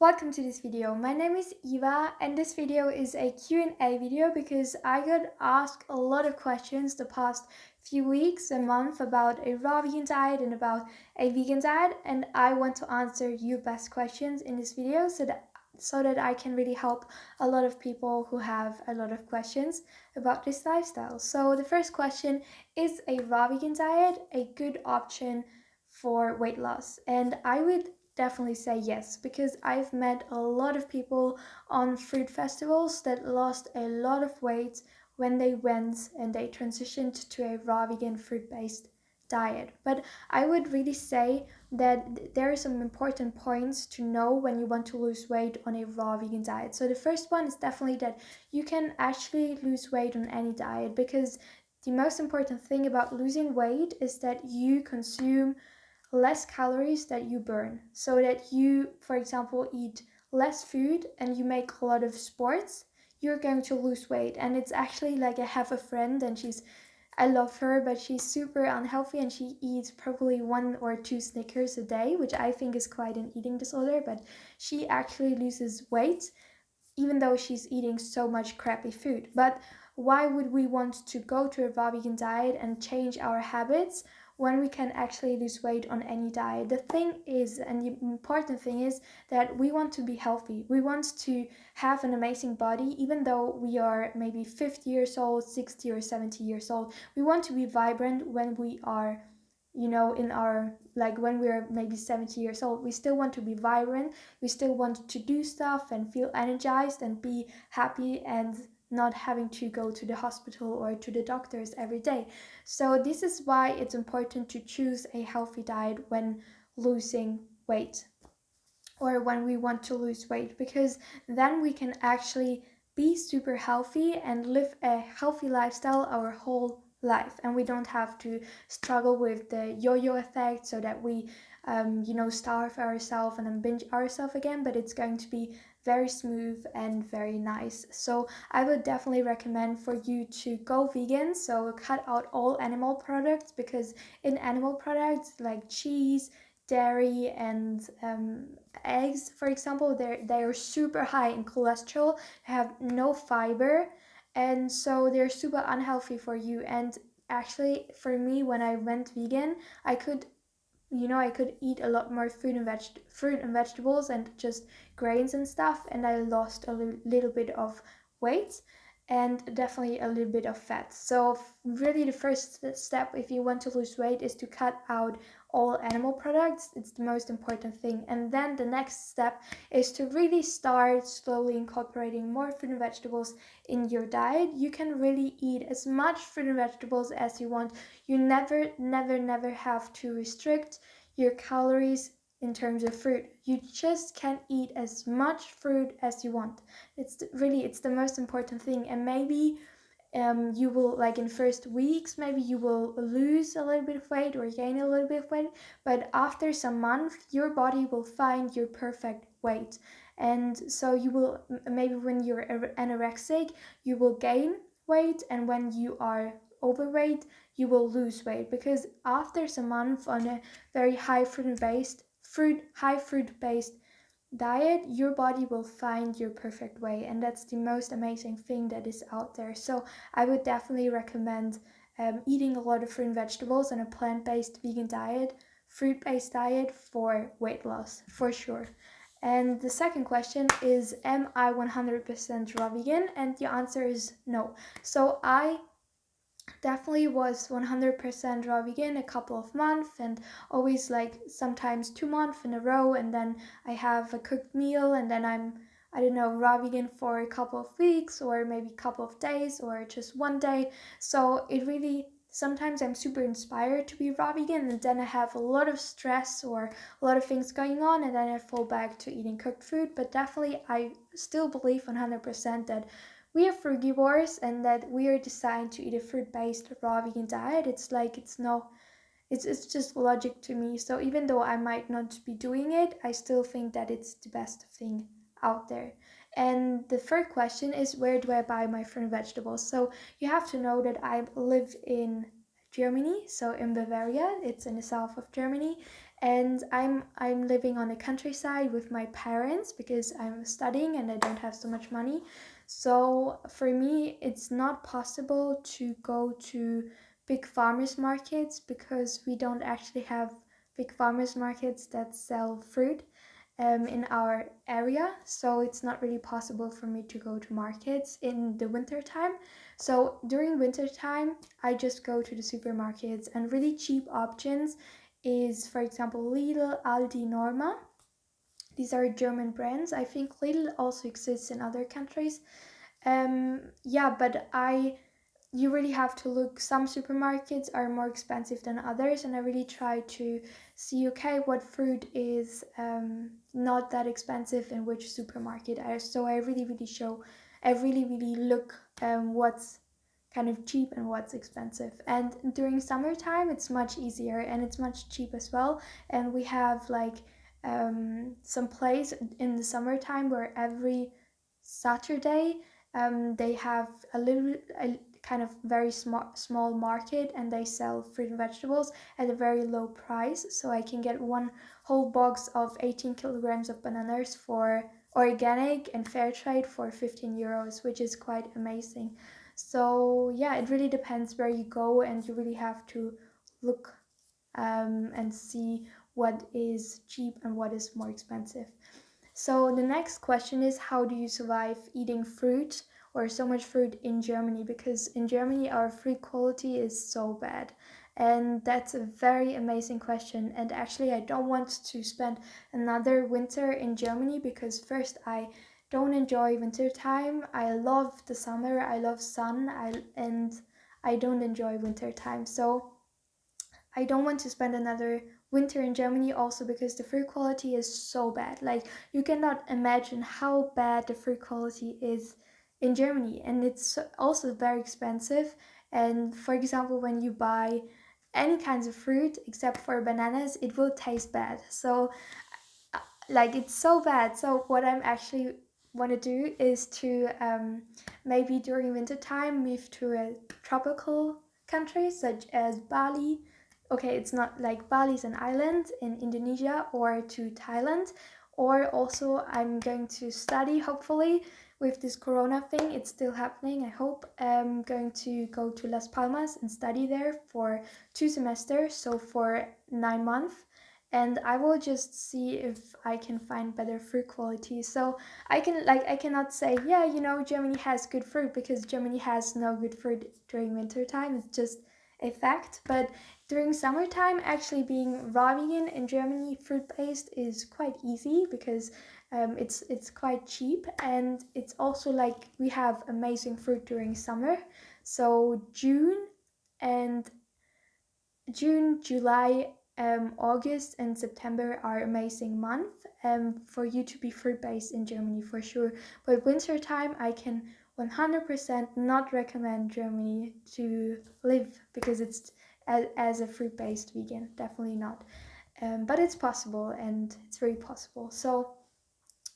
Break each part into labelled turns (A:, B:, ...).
A: Welcome to this video. My name is Eva and this video is a Q&A video because I got asked a lot of questions the past few weeks and month about a raw vegan diet and about a vegan diet, and I want to answer your best questions in this video so that I can really help a lot of people who have a lot of questions about this lifestyle. So the first question, is a raw vegan diet a good option for weight loss? And I would definitely say yes, because I've met a lot of people on fruit festivals that lost a lot of weight when they went and they transitioned to a raw vegan fruit-based diet. But I would really say that there are some important points to know when you want to lose weight on a raw vegan diet. So the first one is definitely that you can actually lose weight on any diet, because the most important thing about losing weight is that you consume less calories that you burn, so that you, for example, eat less food and you make a lot of sports, you're going to lose weight. And it's actually like, I have a friend and I love her, but she's super unhealthy and she eats probably 1 or 2 Snickers a day, which I think is quite an eating disorder, but she actually loses weight even though she's eating so much crappy food. But why would we want to go to a raw vegan diet and change our habits when we can actually lose weight on any diet? The thing is, and the important thing is, that we want to be healthy. We want to have an amazing body, even though we are maybe 50 years old, 60 or 70 years old. We want to be vibrant when we are, in our, like, when we're maybe 70 years old. We still want to be vibrant, we still want to do stuff and feel energized and be happy and not having to go to the hospital or to the doctors every day. So this is why it's important to choose a healthy diet when losing weight, or when we want to lose weight, because then we can actually be super healthy and live a healthy lifestyle our whole life, and we don't have to struggle with the yo-yo effect, so that we starve ourselves and then binge ourselves again. But it's going to be very smooth and very nice. So I would definitely recommend for you to go vegan, so cut out all animal products, because in animal products like cheese, dairy, and eggs, for example, they are super high in cholesterol, have no fiber, and so they're super unhealthy for you. And actually, for me, when I went vegan, I could I could eat a lot more fruit and vegetables and just grains and stuff, and I lost a little bit of weight and definitely a little bit of fat. So really, the first step if you want to lose weight is to cut out all animal products. It's the most important thing. And then the next step is to really start slowly incorporating more fruit and vegetables in your diet. You can really eat as much fruit and vegetables as you want. You never have to restrict your calories in terms of fruit. You just can eat as much fruit as you want. It's the most important thing. And maybe you will, like, in first weeks, maybe you will lose a little bit of weight or gain a little bit of weight, but after some months your body will find your perfect weight. And so you will, maybe when you're anorexic, you will gain weight, and when you are overweight, you will lose weight, because after some months on a very high fruit based diet, your body will find your perfect way, and that's the most amazing thing that is out there. So I would definitely recommend eating a lot of fruit and vegetables and a plant-based vegan diet, fruit-based diet for weight loss, for sure. And the second question is, am I 100% raw vegan? And the answer is no. So I definitely was 100% raw vegan a couple of months, and always, like, sometimes 2 months in a row, and then I have a cooked meal, and then I don't know, raw vegan for a couple of weeks or maybe a couple of days or just one day. So it really, sometimes I'm super inspired to be raw vegan, and then I have a lot of stress or a lot of things going on, and then I fall back to eating cooked food. But definitely I still believe 100% that we are frugivores and that we are designed to eat a fruit-based raw vegan diet. It's like, it's just logic to me. So even though I might not be doing it, I still think that it's the best thing out there. And the third question is, where do I buy my fruit and vegetables? So you have to know that I live in Germany, so in Bavaria. It's in the south of Germany, and I'm living on the countryside with my parents because I'm studying and I don't have so much money. So for me, it's not possible to go to big farmers markets because we don't actually have big farmers markets that sell fruit in our area. So it's not really possible for me to go to markets in the winter time. So during winter time, I just go to the supermarkets, and really cheap options is, for example, Lidl, Aldi, Norma. These are German brands. I think Lidl also exists in other countries. Yeah, but you really have to look. Some supermarkets are more expensive than others, and I really try to see, okay, what fruit is not that expensive in which supermarket. So I really look what's kind of cheap and what's expensive. And during summertime, it's much easier and it's much cheap as well. And we have like some place in the summertime where every Saturday they have a kind of very small market, and they sell fruit and vegetables at a very low price. So I can get one whole box of 18 kilograms of bananas for organic and fair trade for 15 euros, which is quite amazing. So yeah, it really depends where you go, and you really have to look and see what is cheap and what is more expensive. So the next question is, how do you survive eating fruit or so much fruit in Germany? Because in Germany our fruit quality is so bad. And that's a very amazing question. And actually I don't want to spend another winter in Germany because first I don't enjoy winter time. I love the summer, I love sun, and I don't enjoy winter time. So I don't want to spend another winter in Germany, also because the fruit quality is so bad. Like, you cannot imagine how bad the fruit quality is in Germany, and it's also very expensive. And for example, when you buy any kinds of fruit except for bananas, it will taste bad. So like, it's so bad. So what I'm actually want to do is to maybe during winter time move to a tropical country such as Bali. Okay, it's not like Bali's an island in Indonesia, or to Thailand. Or also I'm going to study, hopefully, with this corona thing. It's still happening, I hope. I'm going to go to Las Palmas and study there for 2 semesters, so for 9 months. And I will just see if I can find better fruit quality. So I cannot say, yeah, Germany has good fruit, because Germany has no good fruit during winter time. It's just a fact. But during summertime, actually being raw vegan in Germany, fruit based, is quite easy because it's quite cheap, and it's also like we have amazing fruit during summer. So and July, August, and September are amazing months for you to be fruit based in Germany, for sure. But winter time, I can 100% not recommend Germany to live, because it's as a fruit based vegan, definitely not. But it's possible, and it's very possible. So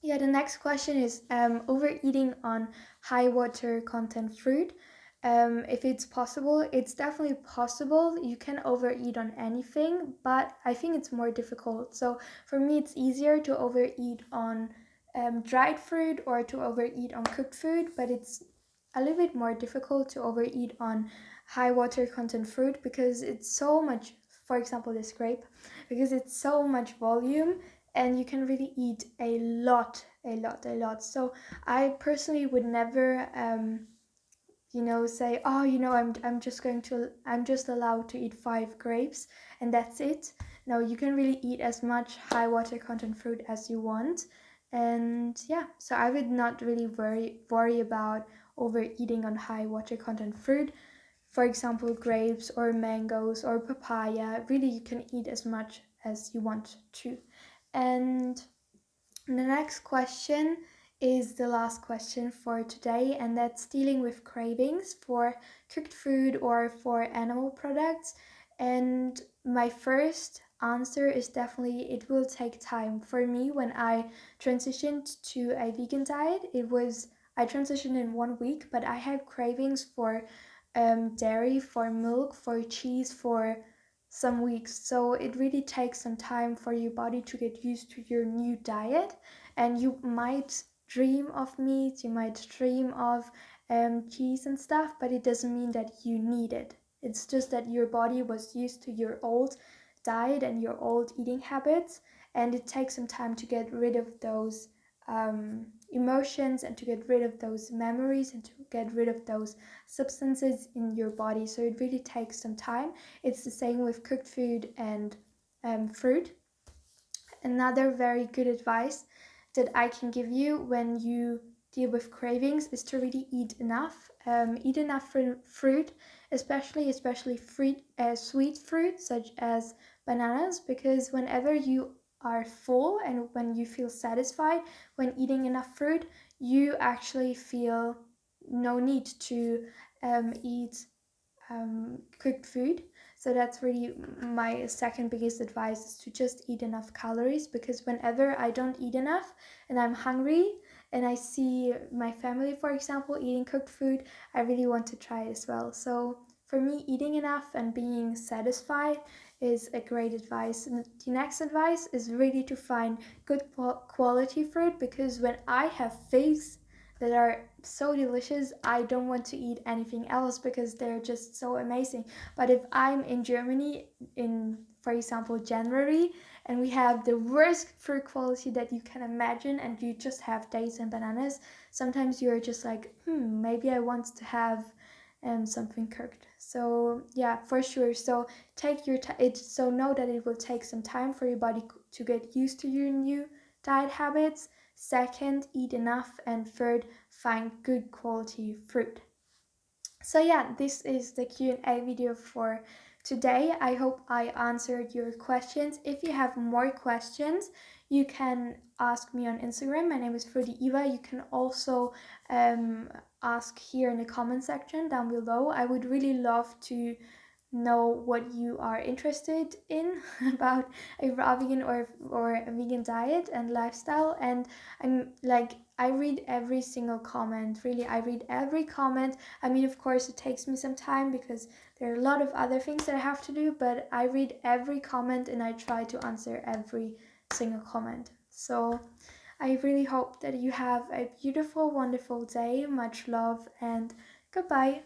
A: yeah, the next question is overeating on high water content fruit. If it's possible, it's definitely possible. You can overeat on anything, but I think it's more difficult. So for me, it's easier to overeat on dried fruit or to overeat on cooked food, but it's a little bit more difficult to overeat on high water content fruit, because it's so much, for example, this grape, because it's so much volume, and you can really eat a lot. So I personally would never say, oh, I'm just allowed to eat 5 grapes and that's it. No, you can really eat as much high water content fruit as you want. And yeah, so I would not really worry about overeating on high water content fruit. For example, grapes or mangoes or papaya, really you can eat as much as you want to. And the next question is the last question for today, and that's dealing with cravings for cooked food or for animal products. And my first answer is definitely, it will take time. For me, when I transitioned to a vegan diet, I transitioned in 1 week, but I had cravings for dairy, for milk, for cheese, for some weeks. So it really takes some time for your body to get used to your new diet. And you might dream of meat, you might dream of cheese and stuff, but it doesn't mean that you need it. It's just that your body was used to your old diet and your old eating habits, and it takes some time to get rid of those emotions and to get rid of those memories and to get rid of those substances in your body. So it really takes some time. It's the same with cooked food and fruit. Another very good advice that I can give you when you deal with cravings is to really eat enough. Eat enough fruit, especially sweet fruit such as bananas, because whenever you are full and when you feel satisfied when eating enough fruit, you actually feel no need to eat cooked food. So that's really my second biggest advice, is to just eat enough calories, because whenever I don't eat enough and I'm hungry and I see my family, for example, eating cooked food, I really want to try it as well. So for me, eating enough and being satisfied is a great advice. And the next advice is really to find good quality fruit, because when I have figs that are so delicious, I don't want to eat anything else because they're just so amazing. But if I'm in Germany in, for example, January, and we have the worst fruit quality that you can imagine, and you just have dates and bananas, sometimes you're just like, maybe I want to have something cooked. So yeah, for sure. So take your time. So know that it will take some time for your body to get used to your new diet habits. Second, eat enough. And third, find good quality fruit. So yeah, this is the Q&A video for today. I hope I answered your questions. If you have more questions, you can ask me on Instagram. My name is Eva. You can also ask here in the comment section down below. I would really love to know what you are interested in about a raw vegan or a vegan diet and lifestyle. And I read every single comment. Really, I read every comment. I mean, of course, it takes me some time because there are a lot of other things that I have to do, but I read every comment and I try to answer every single comment. So I really hope that you have a beautiful, wonderful day. Much love and goodbye.